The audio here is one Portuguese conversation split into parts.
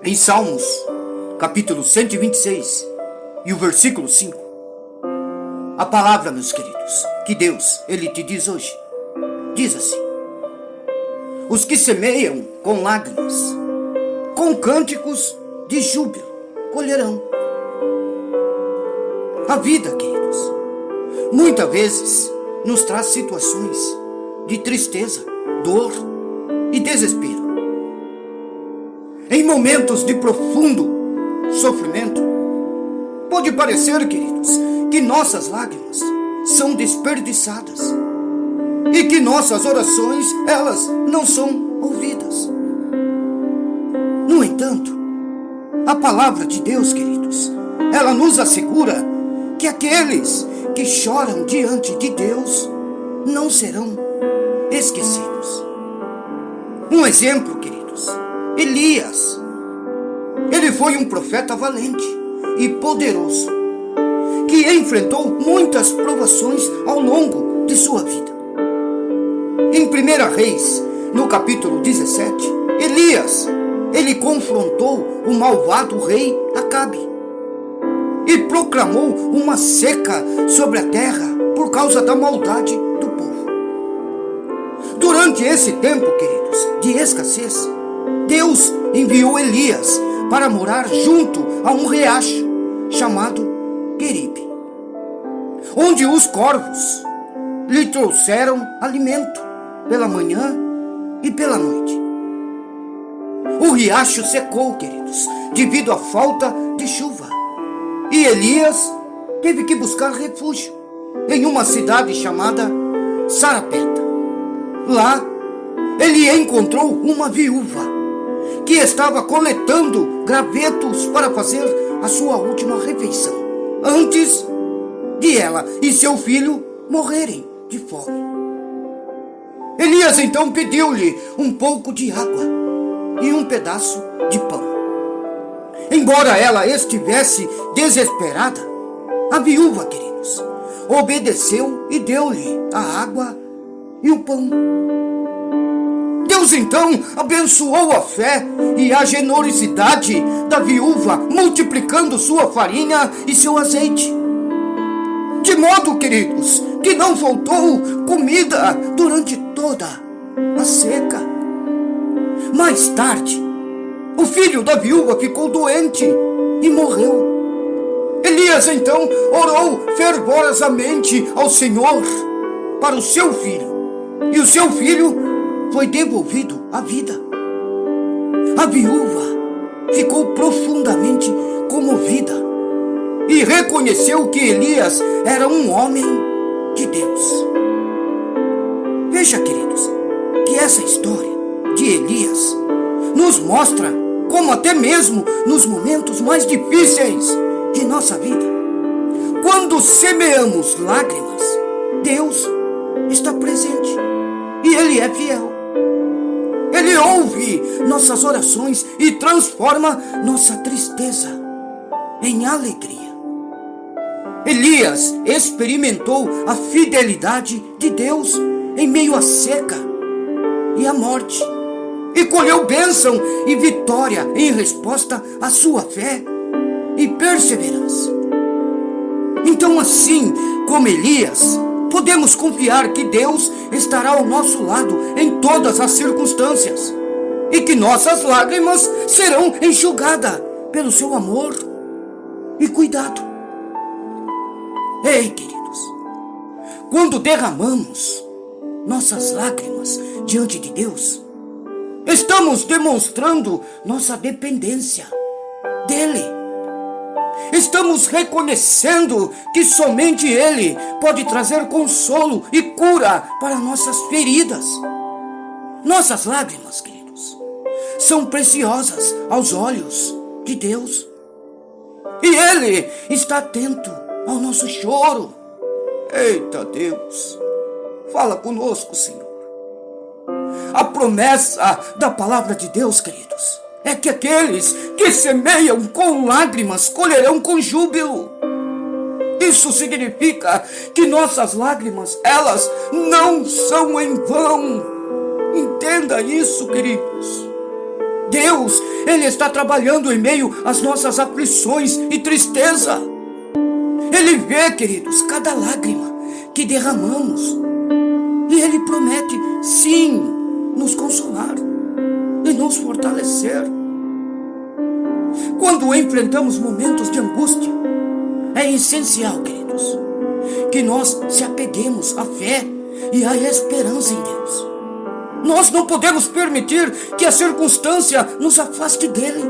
Em Salmos, capítulo 126 e o versículo 5, a palavra, meus queridos, que Deus, Ele te diz hoje, diz assim: os que semeiam com lágrimas, com cânticos de júbilo, colherão. A vida, queridos, muitas vezes nos traz situações de tristeza, dor e desespero. Em momentos de profundo sofrimento, pode parecer, queridos, que nossas lágrimas são desperdiçadas e que nossas orações, elas não são ouvidas. No entanto, a palavra de Deus, queridos, ela nos assegura que aqueles que choram diante de Deus não serão esquecidos. Um exemplo, queridos, Elias. Ele foi um profeta valente e poderoso, que enfrentou muitas provações ao longo de sua vida. Em 1 Reis, no capítulo 17, Elias, ele confrontou o malvado rei Acabe e proclamou uma seca sobre a terra por causa da maldade do povo. Durante esse tempo, queridos, de escassez, Deus enviou Elias para morar junto a um riacho chamado Queribe, onde os corvos lhe trouxeram alimento pela manhã e pela noite. O riacho secou, queridos, devido à falta de chuva, e Elias teve que buscar refúgio em uma cidade chamada Sarepta. Lá, ele encontrou uma viúva que estava coletando gravetos para fazer a sua última refeição, antes de ela e seu filho morrerem de fome. Elias então pediu-lhe um pouco de água e um pedaço de pão. Embora ela estivesse desesperada, a viúva, queridos, obedeceu e deu-lhe a água e o pão. Deus então abençoou a fé e a generosidade da viúva, multiplicando sua farinha e seu azeite. De modo, queridos, que não faltou comida durante toda a seca. Mais tarde, o filho da viúva ficou doente e morreu. Elias então orou fervorosamente ao Senhor para o seu filho, e o seu filho foi devolvido à vida. A viúva ficou profundamente comovida e reconheceu que Elias era um homem de Deus. Veja, queridos, que essa história de Elias nos mostra como até mesmo nos momentos mais difíceis de nossa vida, quando semeamos lágrimas, Deus está presente e Ele é fiel. Ele ouve nossas orações e transforma nossa tristeza em alegria. Elias experimentou a fidelidade de Deus em meio à seca e à morte, e colheu bênção e vitória em resposta à sua fé e perseverança. Então, assim como Elias, podemos confiar que Deus estará ao nosso lado em todas as circunstâncias e que nossas lágrimas serão enxugadas pelo seu amor e cuidado. Ei, queridos, quando derramamos nossas lágrimas diante de Deus, estamos demonstrando nossa dependência dEle. Estamos reconhecendo que somente Ele pode trazer consolo e cura para nossas feridas. Nossas lágrimas, queridos, são preciosas aos olhos de Deus. E Ele está atento ao nosso choro. Eita Deus, fala conosco, Senhor. A promessa da palavra de Deus, queridos, é que aqueles que semeiam com lágrimas colherão com júbilo. Isso significa que nossas lágrimas, elas não são em vão. Entenda isso, queridos. Deus, Ele está trabalhando em meio às nossas aflições e tristeza. Ele vê, queridos, cada lágrima que derramamos. E Ele promete, sim, nos consolar e nos fortalecer. Quando enfrentamos momentos de angústia, é essencial, queridos, que nós se apeguemos à fé e à esperança em Deus. Nós não podemos permitir que a circunstância nos afaste dele,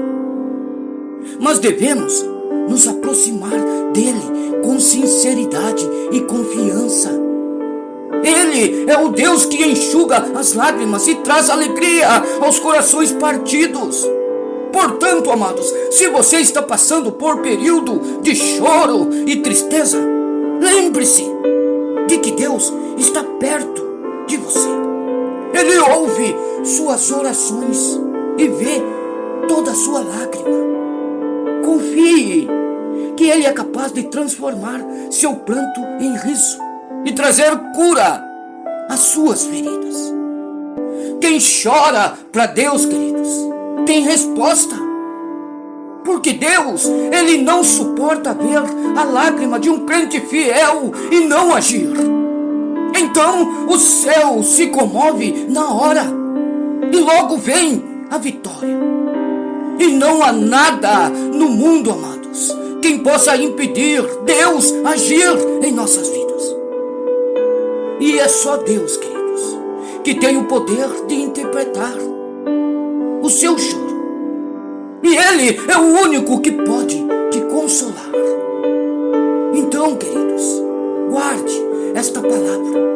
mas devemos nos aproximar dele com sinceridade e confiança. Ele é o Deus que enxuga as lágrimas e traz alegria aos corações partidos. Portanto, amados, se você está passando por período de choro e tristeza, lembre-se de que Deus está perto de você. Ele ouve suas orações e vê toda a sua lágrima. Confie que Ele é capaz de transformar seu pranto em riso e trazer cura às suas feridas. Quem chora para Deus, queridos, tem resposta. Porque Deus, Ele não suporta ver a lágrima de um crente fiel e não agir. Então o céu se comove na hora e logo vem a vitória. E não há nada no mundo, amados, quem possa impedir Deus agir em nossas vidas. E é só Deus, queridos, que tem o poder de interpretar o seu choro. E Ele é o único que pode te consolar. Então, queridos, guarde esta palavra.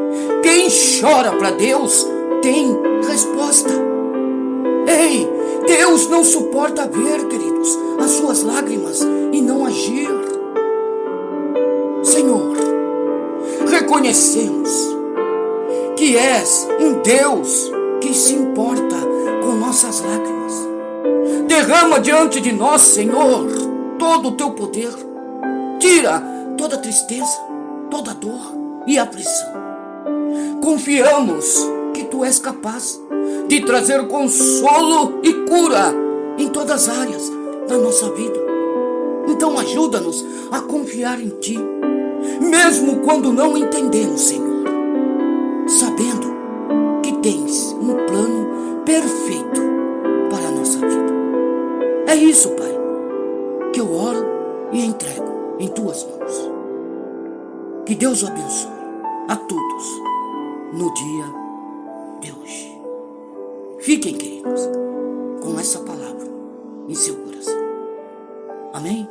Quem chora para Deus tem resposta. Ei, Deus não suporta ver, queridos, as suas lágrimas e não agir. Senhor, reconhecemos que és um Deus que se importa com nossas lágrimas. Derrama diante de nós, Senhor, todo o teu poder. Tira toda tristeza, toda dor e aflição. Confiamos que tu és capaz de trazer consolo e cura em todas as áreas da nossa vida. Então ajuda-nos a confiar em ti, mesmo quando não entendemos, Senhor, sabendo que tens um plano perfeito para a nossa vida. É isso, Pai, que eu oro e entrego em tuas mãos. Que Deus o abençoe a todos no dia de hoje. Fiquem, queridos, com essa palavra em seu coração. Amém?